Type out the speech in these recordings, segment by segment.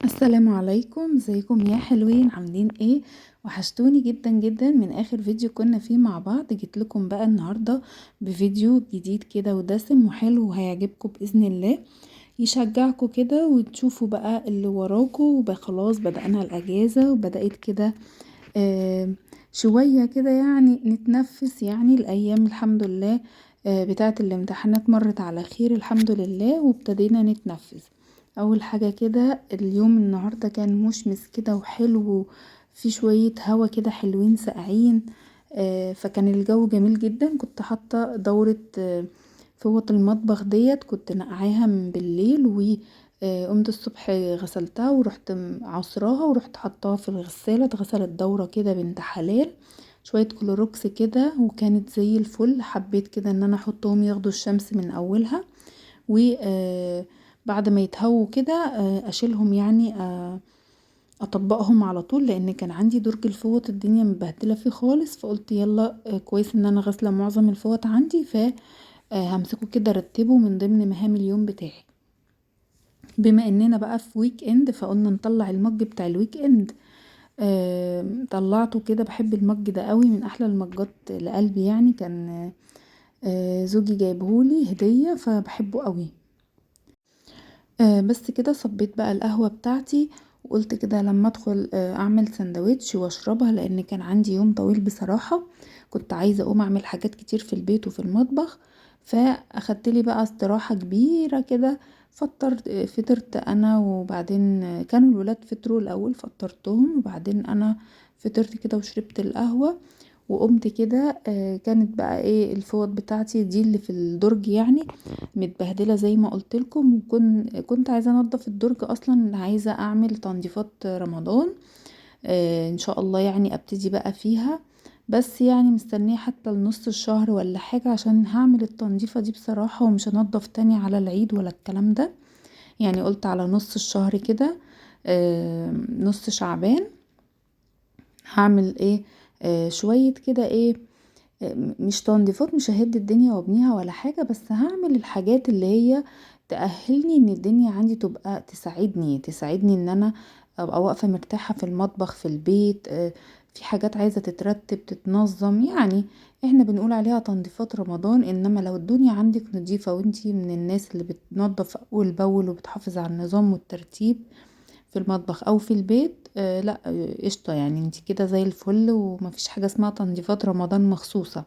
السلام عليكم، ازيكم يا حلوين؟ عاملين ايه؟ وحشتوني جدا جدا من اخر فيديو كنا فيه مع بعض. جيت لكم بقى النهارده بفيديو جديد كده ودسم وحلو وهيعجبكم باذن الله، يشجعكم كده وتشوفوا بقى اللي وراكم. وبقى خلاص بدأنا الاجازه وبدأت كده آه شويه كده، يعني نتنفس، يعني الايام الحمد لله بتاعه الامتحانات مرت على خير الحمد لله، وابتدينا نتنفس. اول حاجة كده اليوم النهاردة كان مشمس كده وحلو، في شوية هوا كده حلوين ساقعين. فكان الجو جميل جدا. كنت حاطة دورة فوط المطبخ ديت، كنت نقعاها من بالليل وقمت الصبح غسلتها ورحت عصراها ورحت حطاها في الغسالة، اتغسلت دورة كده بنت حلال. شوية كلوروكس كده وكانت زي الفل. حبيت كده ان انا احطهم ياخدوا الشمس من اولها، و بعد ما يتهووا كده اشيلهم، يعني اطبقهم على طول، لان كان عندي درج الفوط الدنيا مبهدله فيه خالص. فقلت يلا كويس ان انا غاسله معظم الفوط عندي، ف همسكه كده رتبه من ضمن مهام اليوم بتاعي. بما اننا بقى في ويك اند فقلنا نطلع المج بتاع الويك اند. طلعته كده. بحب المج ده قوي، من احلى المجات لقلبي، يعني كان زوجي جايبهولي هديه فبحبه قوي. بس كده صبيت بقى القهوة بتاعتي، وقلت كده لما ادخل اعمل سندوتش واشربها، لان كان عندي يوم طويل بصراحة. كنت عايزة اقوم اعمل حاجات كتير في البيت وفي المطبخ، فاخدت لي بقى استراحة كبيرة كده. فطرت انا، وبعدين كانوا الولاد فطروا الاول فطرتهم، وبعدين انا فطرت كده وشربت القهوة. وقمت كده كانت بقى ايه الفوط بتاعتي دي اللي في الدرج، يعني متبهدله زي ما قلت لكم. وكنت عايزه انضف الدرج، اصلا عايزه اعمل تنظيفات رمضان ان شاء الله، يعني ابتدي بقى فيها. بس يعني مستنيه حتى لنص الشهر ولا حاجه عشان هعمل التنظيفه دي بصراحه، ومش هنضف تاني على العيد ولا الكلام ده. يعني قلت على نص الشهر كده، نص شعبان هعمل ايه، شويه كده ايه، مش تنظيفات، مش ههد الدنيا وابنيها ولا حاجة، بس هعمل الحاجات اللي هي تأهلني ان الدنيا عندي تبقى تساعدني ان انا ابقى واقفة مرتاحة في المطبخ في البيت. في حاجات عايزة تترتب تتنظم، يعني احنا بنقول عليها تنظيفات رمضان. انما لو الدنيا عندك نظيفة وانتي من الناس اللي بتنظف اول باول وبتحافظ على النظام والترتيب في المطبخ او في البيت، لا قشطة، يعني انتي كده زي الفل، ومفيش حاجة اسمها تنظيفات رمضان مخصوصة.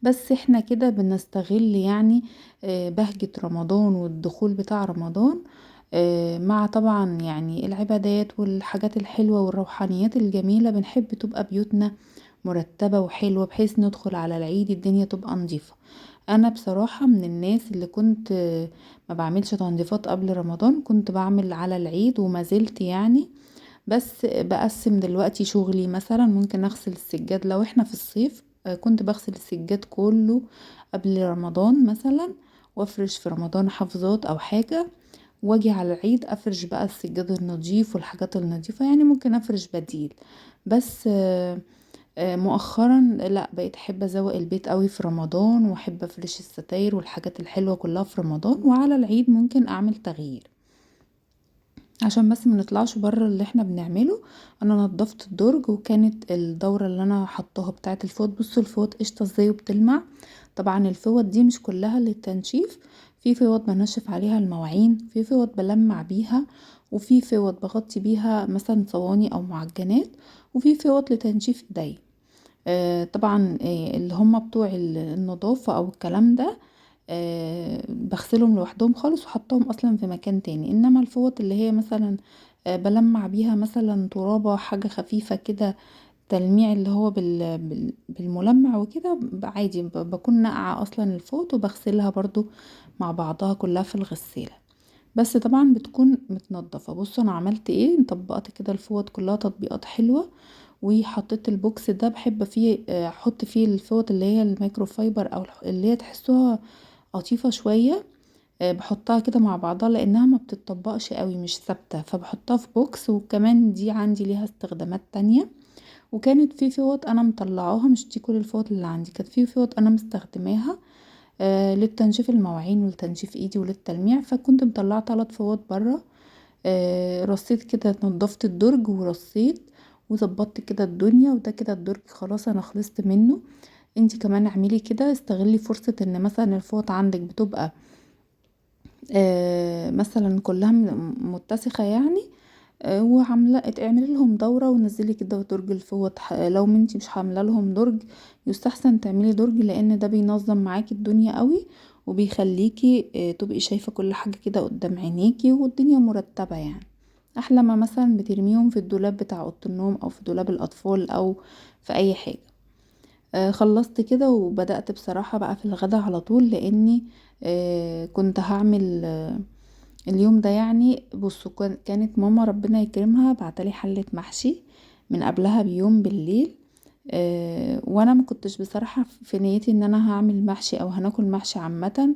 بس احنا كده بنستغل، يعني بهجة رمضان والدخول بتاع رمضان، مع طبعا يعني العبادات والحاجات الحلوة والروحانيات الجميلة. بنحب تبقى بيوتنا مرتبة وحلوة، بحيث ندخل على العيد الدنيا تبقى نظيفة. انا بصراحة من الناس اللي كنت ما بعملش تنظيفات قبل رمضان، كنت بعمل على العيد وما زلت يعني. بس بقسم دلوقتي شغلي، مثلا ممكن اغسل السجاد لو احنا في الصيف. كنت بغسل السجاد كله قبل رمضان مثلا، وافرش في رمضان حفظات او حاجة، واجي على العيد افرش بقى السجاد النظيف والحاجات النظيفة، يعني ممكن افرش بديل. بس مؤخرا لا، بقيت احب ازوق البيت قوي في رمضان، واحب افرش الستاير والحاجات الحلوة كلها في رمضان، وعلى العيد ممكن اعمل تغيير عشان بس منطلعش بره اللي احنا بنعمله. انا نضفت الدرج، وكانت الدورة اللي انا حطاها بتاعه الفوط، بصوا الفوط قشطة ازاي وبتلمع. طبعا الفوط دي مش كلها للتنشيف، في فوط بنشف عليها المواعين، في فوط بلمع بيها، وفي فوط بغطي بيها مثلا صواني او معجنات، وفي فوط لتنشيف ايدي. طبعا اللي هم بتوع النظافة او الكلام ده بغسلهم لوحدهم خالص وحطهم اصلا في مكان تاني. انما الفوط اللي هي مثلا بلمع بيها مثلا ترابة حاجة خفيفة كده، تلميع اللي هو بالملمع وكده، عادي بكون ناقعة اصلا الفوط وبغسلها برضو مع بعضها كلها في الغسالة. بس طبعا بتكون متنضفة. بصوا انا عملت ايه، طبقت كده الفوط كلها تطبيقات حلوة، وحطيت البوكس ده بحب فيه احط فيه الفوط اللي هي الميكرو فايبر، او اللي هي تحسوها قطيفة شوية. بحطها كده مع بعضها لانها ما بتطبقش قوي، مش ثابتة، فبحطها في بوكس. وكمان دي عندي ليها استخدامات تانية. وكانت في فوط انا مطلعاها، مش دي كل الفوط اللي عندي، كانت في فوط انا مستخدماها للتنشيف المواعين ولتنشيف ايدي وللتلميع. فكنت مطلعه 3 فوط بره رصيت كده، نضفت الدرج ورصيت وظبطت كده الدنيا، وده كده الدرج خلاص انا خلصت منه. انتي كمان اعملي كده، استغلي فرصة ان مثلا الفوط عندك بتبقى مثلا كلها متسخة يعني، وعامله اعملي لهم دوره ونزلي كده درج الفوط. لو انتي مش عامله لهم درج يستحسن تعملي درج، لان ده بينظم معاكي الدنيا قوي، وبيخليكي تبقي شايفه كل حاجه كده قدام عينيكي، والدنيا مرتبه يعني. احلى ما مثلا بترميهم في الدولاب بتاع اوضه النوم او في دولاب الاطفال او في اي حاجه. خلصت كده وبدأت بصراحة بقى في الغدا على طول، لاني كنت هعمل اليوم ده يعني. بصوا، كانت ماما ربنا يكرمها بعتلي حلة محشي من قبلها بيوم بالليل. وانا ما كنتش بصراحة في نيتي ان انا هعمل محشي او هناكل محشي عامة،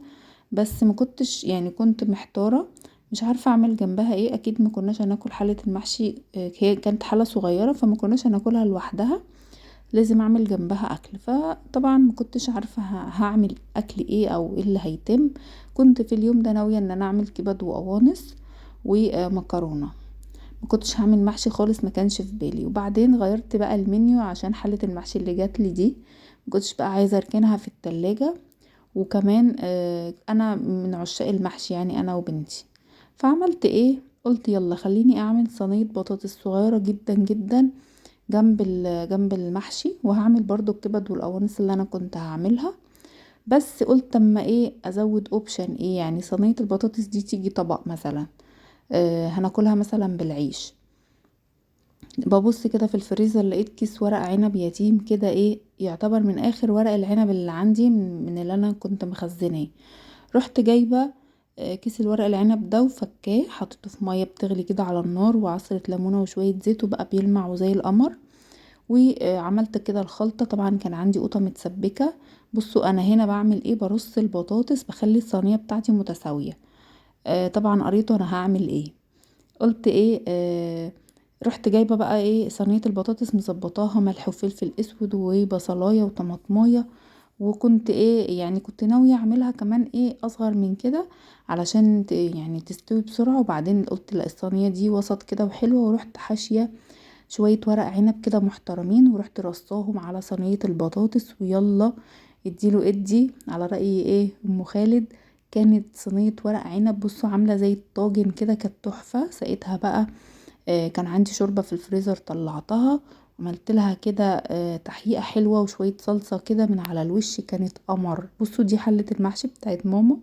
بس ما كنتش يعني، كنت محتارة مش عارفة اعمل جنبها ايه. اكيد ما كناش هناكل حلة المحشي، هي كانت حلة صغيرة فما كناش هناكلها لوحدها، لازم اعمل جنبها اكل. فطبعا ما كنتش عارفة هعمل اكل ايه او ايه اللي هيتم. كنت في اليوم ده ناوية ان انا اعمل كبد وقوانص ومكرونة، ما كنتش هعمل محشي خالص، ما كانش في بالي. وبعدين غيرت بقى المنيو عشان حلة المحشي اللي جات لي دي ما كنتش بقى عايزة اركنها في التلاجة. وكمان انا من عشاق المحشي يعني انا وبنتي. فعملت ايه، قلت يلا خليني اعمل صينية بطاطس صغيرة جدا جدا جنب المحشي، وهعمل برضو الكبد والقوانص اللي انا كنت هعملها. بس قلت اما ايه ازود اوبشن ايه، يعني صينية البطاطس دي تيجي طبق مثلا، هناكلها مثلا بالعيش. ببص كده في الفريزر لقيت كيس ورق عنب يتيم كده، ايه يعتبر من اخر ورق العنب اللي عندي من اللي انا كنت مخزناه. رحت جايبة كيس الورق العنب ده وفكاه، حطيته في مية بتغلي كده على النار، وعصرة ليمونة وشوية زيت، وبقى بيلمع وزي القمر. وعملت كده الخلطة. طبعا كان عندي قوطة متسبكة. بصوا انا هنا بعمل ايه، برص البطاطس، بخلي الصينية بتاعتي متساوية. طبعا قريت انا هعمل ايه. قلت ايه، رحت جايبة بقى ايه صينية البطاطس، مظبطاها ملح وفلفل اسود وبصلاية وطماطماية. وكنت ايه يعني، كنت ناوية اعملها كمان ايه اصغر من كده علشان يعني تستوي بسرعة. وبعدين قلت لا، الصينية دي وسط كده وحلوة، ورحت حاشية شوية ورق عنب كده محترمين، ورحت رصاهم على صينية البطاطس، ويلا اديله ادي على رأي ايه ام خالد. كانت صينية ورق عنب بصوا عاملة زي الطاجن كده، كانت تحفة. سقيتها بقى، كان عندي شوربة في الفريزر طلعتها، عملت لها كده تحقيقة حلوة وشوية صلصة كده من على الوش، كانت قمر. بصوا دي حلة المحشي بتاعت ماما،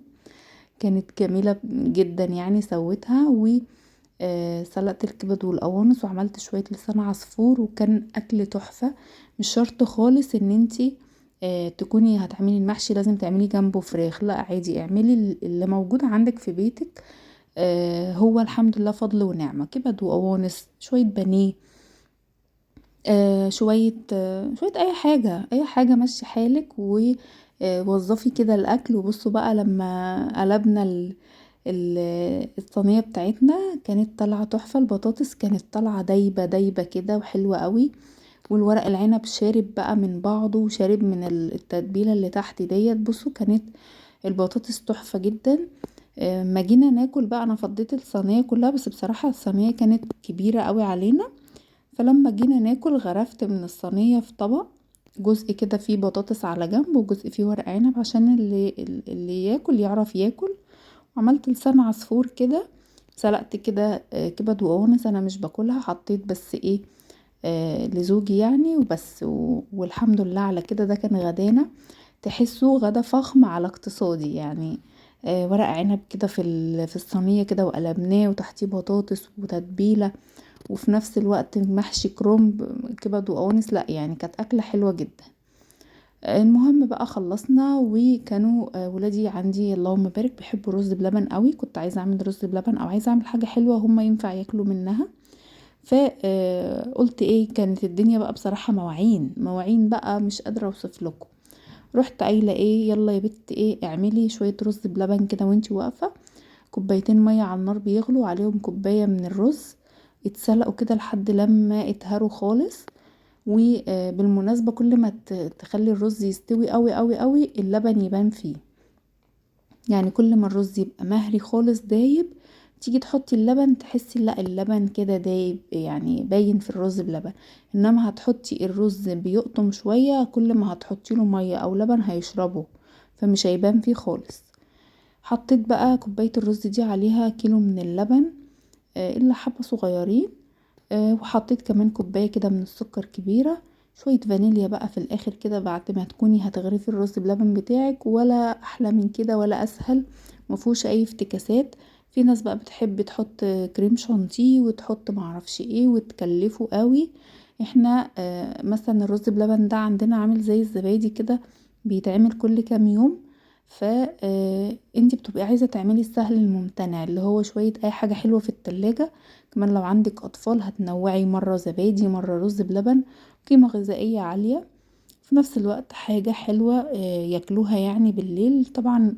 كانت جميلة جدا يعني. سويتها سلقت الكبد والقوانص، وعملت شوية لسان عصفور، وكان اكل تحفة. مش شرط خالص ان انتي تكوني هتعملي المحشي لازم تعملي جنبه فراخ، لا عادي اعملي اللي موجود عندك في بيتك. هو الحمد لله فضل ونعمة، كبد وقوانص، شوية بانيه، شوية اي حاجة اي حاجة، مشي حالك ووظفي كده الاكل. وبصوا بقى لما قلبنا الصينية بتاعتنا كانت طالعة تحفة. البطاطس كانت طالعة دايبة دايبة كده وحلوة قوي، والورق العنب شارب بقى من بعضه، وشارب من التتبيلة اللي تحت ديت. بصوا كانت البطاطس تحفة جدا. ما جينا ناكل بقى، انا فضيت الصينية كلها، بس بصراحة الصينية كانت كبيرة قوي علينا. فلما جينا ناكل غرفت من الصينية في طبق، جزء كده فيه بطاطس على جنب، وجزء فيه ورق عنب عشان اللي ياكل يعرف ياكل. وعملت لسان عصفور كده. سلقت كده كبد وقوانص، انا مش باكلها، حطيت بس ايه لزوجي يعني وبس. والحمد لله على كده، ده كان غدانا. تحسوا غدا فخم على اقتصادي يعني. ورق عنب كده في الصينية كده، وقلبناه وتحتيه بطاطس وتتبيلة، وفي نفس الوقت محشي كرنب كبد وقوانص. لا يعني كانت أكلة حلوة جدا. المهم بقى خلصنا، وكانوا ولادي عندي اللهم بارك بيحبوا رز بلبن قوي. كنت عايزة اعمل رز بلبن او عايزة اعمل حاجة حلوة هما ينفع ياكلوا منها. فقلت ايه، كانت الدنيا بقى بصراحة مواعين مواعين بقى، مش قادرة اوصف لكم. رحت قايلة ايه، يلا يا بت ايه اعملي شوية رز بلبن كده وانتي واقفة. كوبايتين مية على النار بيغلوا عليهم كوباية من الرز، اتسلقوا كده لحد لما اتهروا خالص. وبالمناسبة كل ما تخلي الرز يستوي قوي قوي قوي اللبن يبان فيه، يعني كل ما الرز يبقى مهري خالص دايب تيجي تحطي اللبن تحسي لا اللبن كده دايب، يعني باين في الرز بلبن. انما هتحطي الرز بيقطم شوية، كل ما هتحطي له مية او لبن هيشربه، فمش هيبان فيه خالص. حطيت بقى كوباية الرز دي عليها كيلو من اللبن، الا حبة صغيرين. وحطيت كمان كوباية كده من السكر كبيرة، شوية فانيليا بقى في الاخر كده بعد ما تكوني هتغرفي الرز بلبن بتاعك، ولا احلى من كده ولا اسهل، مفهوش اي افتكاسات. في ناس بقى بتحب تحط كريم شانتيه وتحط معرفش ايه وتكلفه قوي. احنا مثلا الرز بلبن ده عندنا عامل زي الزبادي كده، بيتعمل كل كام يوم. ف انتي بتبقي عايزة تعملي السهل الممتنع، اللي هو شوية اي حاجة حلوة في التلاجة. كمان لو عندك اطفال هتنوعي مرة زبادي مرة رز بلبن، قيمة غذائية عالية في نفس الوقت، حاجة حلوة ياكلوها يعني بالليل طبعا.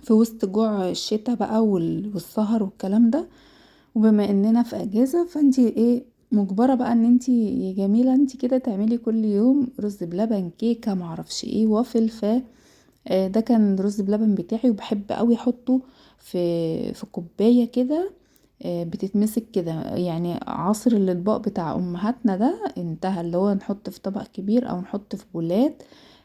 في وسط جوع الشتاء بقى والسهر والكلام ده. وبما اننا في اجازة فانتي ايه مجبرة بقى ان انتي يا جميلة انتي كده تعملي كل يوم رز بلبن، كيكة، معرفش ايه، وافل. ده كان رز بلبن بتاعي، وبحب قوي احطه في كوباية كده بتتمسك كده. يعني عصر الاطباق بتاع امهاتنا ده انتهى، اللي هو نحط في طبق كبير او نحط في بولات.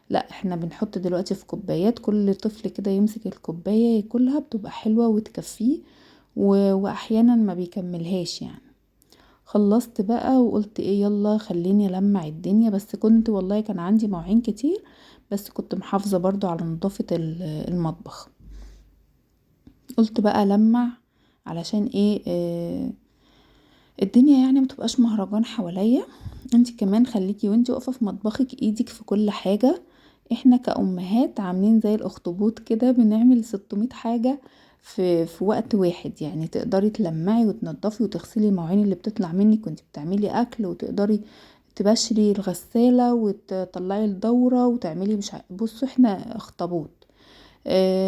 لا احنا بنحط دلوقتي في كوبايات، كل طفل كده يمسك الكوباية ياكلها، بتبقى حلوة وتكفيه. واحيانا ما بيكملهاش يعني. خلصت بقى وقلت ايه يلا خليني ألمع الدنيا، بس كنت والله كان عندي مواعين كتير، بس كنت محافظة برضو على نظافة المطبخ. قلت بقى ألمع علشان ايه الدنيا يعني متبقاش مهرجان حواليا. انتي كمان خليكي وانتي واقفة في مطبخك ايدك في كل حاجة. احنا كأمهات عاملين زي الاخطبوط كده، بنعمل 600 حاجة في وقت واحد. يعني تقدري تلمعي وتنضفي وتغسلي المواعين اللي بتطلع منك وانتي بتعملي اكل، وتقدري تبشري الغسالة وتطلعي الدورة وتعملي مش بصوا احنا اخطبوط.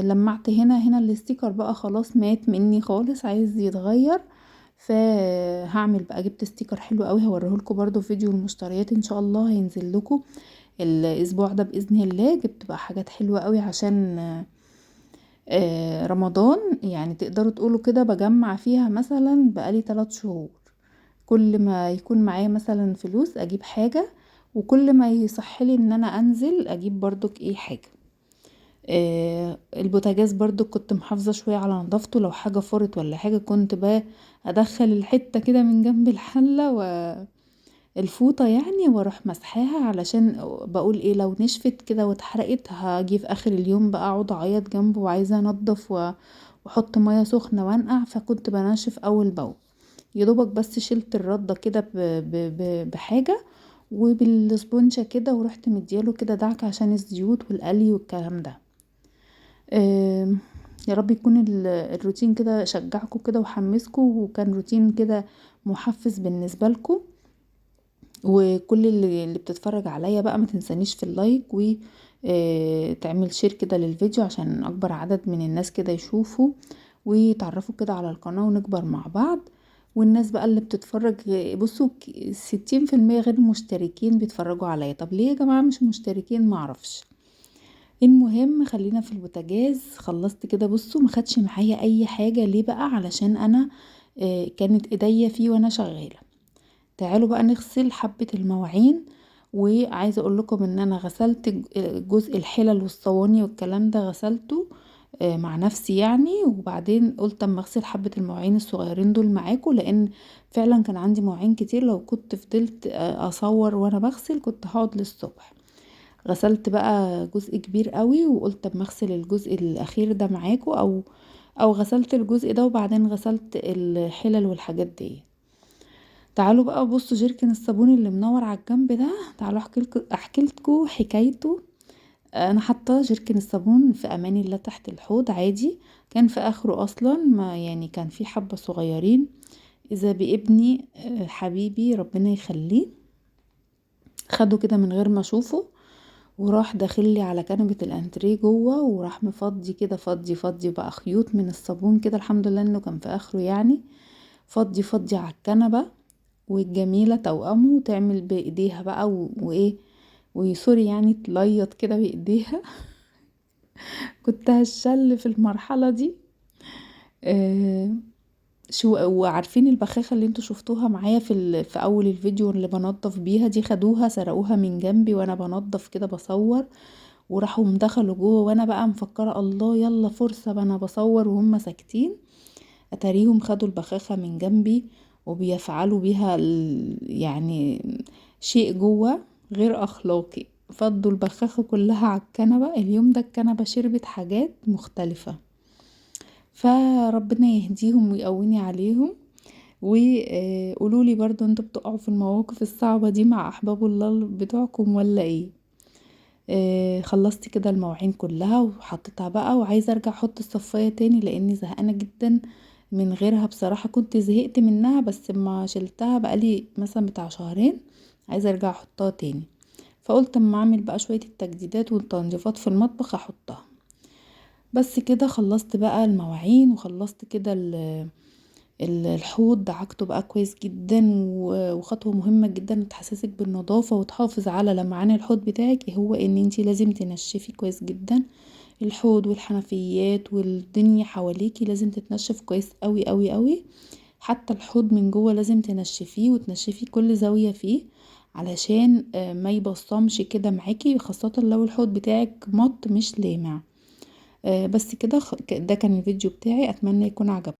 لمعت هنا الاستيكر بقى خلاص مات مني خالص، عايز يتغير. فهعمل بقى، جبت استيكر حلو قوي هوريهولكوا برضو في فيديو المشتريات ان شاء الله هينزل لكم الاسبوع ده باذن الله. جبت بقى حاجات حلوه قوي عشان رمضان، يعني تقدروا تقولوا كده بجمع فيها مثلا بقالي 3 شهور. كل ما يكون معايا مثلا فلوس اجيب حاجه، وكل ما يصحلي ان انا انزل اجيب برضك ايه حاجه. البوتاجاز برضو كنت محافظة شوية على نظافته، لو حاجة فرت ولا حاجة كنت بقى ادخل الحتة كده من جنب الحلة والفوطة يعني، واروح مسحاها، علشان بقول ايه لو نشفت كده واتحرقت هاجي في اخر اليوم بقى اقعد اعيط جنبه وعايزة انضف واحط مية سخنة وانقع. فكنت بنشف اول باول، يدوبك بس شلت الردة كده بحاجة وبالسبونشة كده، ورحت مدياله كده دعك عشان الزيوت والقلي والكلام ده. يا رب يكون الروتين كده شجعكم كده وحمسكم، وكان روتين كده محفز بالنسبة لكم. وكل اللي بتتفرج عليا بقى ما تنسانيش في اللايك، و تعمل شير كده للفيديو عشان اكبر عدد من الناس كده يشوفوا ويتعرفوا كده على القناة ونكبر مع بعض. والناس بقى اللي بتتفرج بصوا 60% غير مشتركين بيتفرجوا عليا. طب ليه يا جماعة مش مشتركين؟ معرفش. المهم خلينا في البوتاجاز. خلصت كده بصوا ما خدش معايا اي حاجة، ليه بقى؟ علشان انا كانت ايديا فيه وانا شغالة. تعالوا بقى نغسل حبة المواعين. وعايزة اقول لكم ان انا غسلت جزء الحلل والصواني والكلام ده غسلته مع نفسي يعني. وبعدين قلت اما اغسل حبة المواعين الصغيرين دول معاكم، لان فعلا كان عندي مواعين كتير، لو كنت فضلت اصور وانا بغسل كنت هقعد للصبح. غسلت بقى جزء كبير قوي، وقلت اما اغسل الجزء الاخير ده معاكم، او غسلت الجزء ده وبعدين غسلت الحلل والحاجات دي. تعالوا بقى بصوا جيركن الصابون اللي منور على الجنب ده، تعالوا احكي لكم حكايته. انا حاطه جيركن الصابون في امان الله تحت الحوض عادي، كان في اخره اصلا ما يعني كان في حبه صغيرين. اذا بابني حبيبي ربنا يخليه خده كده من غير ما اشوفه، وراح داخلي على كنبة الانتريه جوه، وراح مفضي كده فضي بقى خيوط من الصابون كده، الحمد لله انه كان في اخره يعني. فضي على الكنبة. والجميلة توأمه تعمل بايديها بقى وايه وسوري يعني تليط كده بايديها. كنت هشل في المرحلة دي. آه، شو وعارفين البخاخة اللي انتوا شفتوها معايا في اول الفيديو اللي بنضف بيها دي، خدوها سرقوها من جنبي وانا بنضف كده بصور، وراحوا مدخلوا جوه، وانا بقى مفكرة الله يلا فرصة بقى انا بصور وهم ساكتين. اتاريهم خدوا البخاخة من جنبي وبيفعلوا بيها يعني شيء جوه غير اخلاقي. فضوا البخاخة كلها على الكنبة. اليوم ده الكنبة شربت حاجات مختلفة، فربنا يهديهم ويقويني عليهم. وقولولي برضو انتوا بتقعوا في المواقف الصعبة دي مع احباب الله بتوعكم ولا ايه؟ خلصت كده المواعين كلها وحطيتها بقى، وعايزة ارجع احط الصفاية تاني لاني زهقانة جدا من غيرها بصراحة. كنت زهقت منها بس ما شلتها بقالي مثلا بتاع شهرين، عايزة ارجع احطها تاني. فقلت اما اعمل بقى شوية التجديدات والتنظيفات في المطبخ احطها. بس كده خلصت بقى المواعين، وخلصت كده الحوض دعكته بقى كويس جدا. وخطوة مهمة جدا تحسسك بالنظافة وتحافظ على لمعان الحوض بتاعك هو ان انتي لازم تنشفي كويس جدا الحوض والحنفيات والدنيا حواليكي، لازم تتنشف كويس قوي قوي قوي. حتى الحوض من جوه لازم تنشفيه وتنشفي كل زاوية فيه علشان ما يبصمش كده معاكي، خاصة لو الحوض بتاعك مط مش لامع. بس كده ده كان الفيديو بتاعي، اتمنى يكون عجبكم.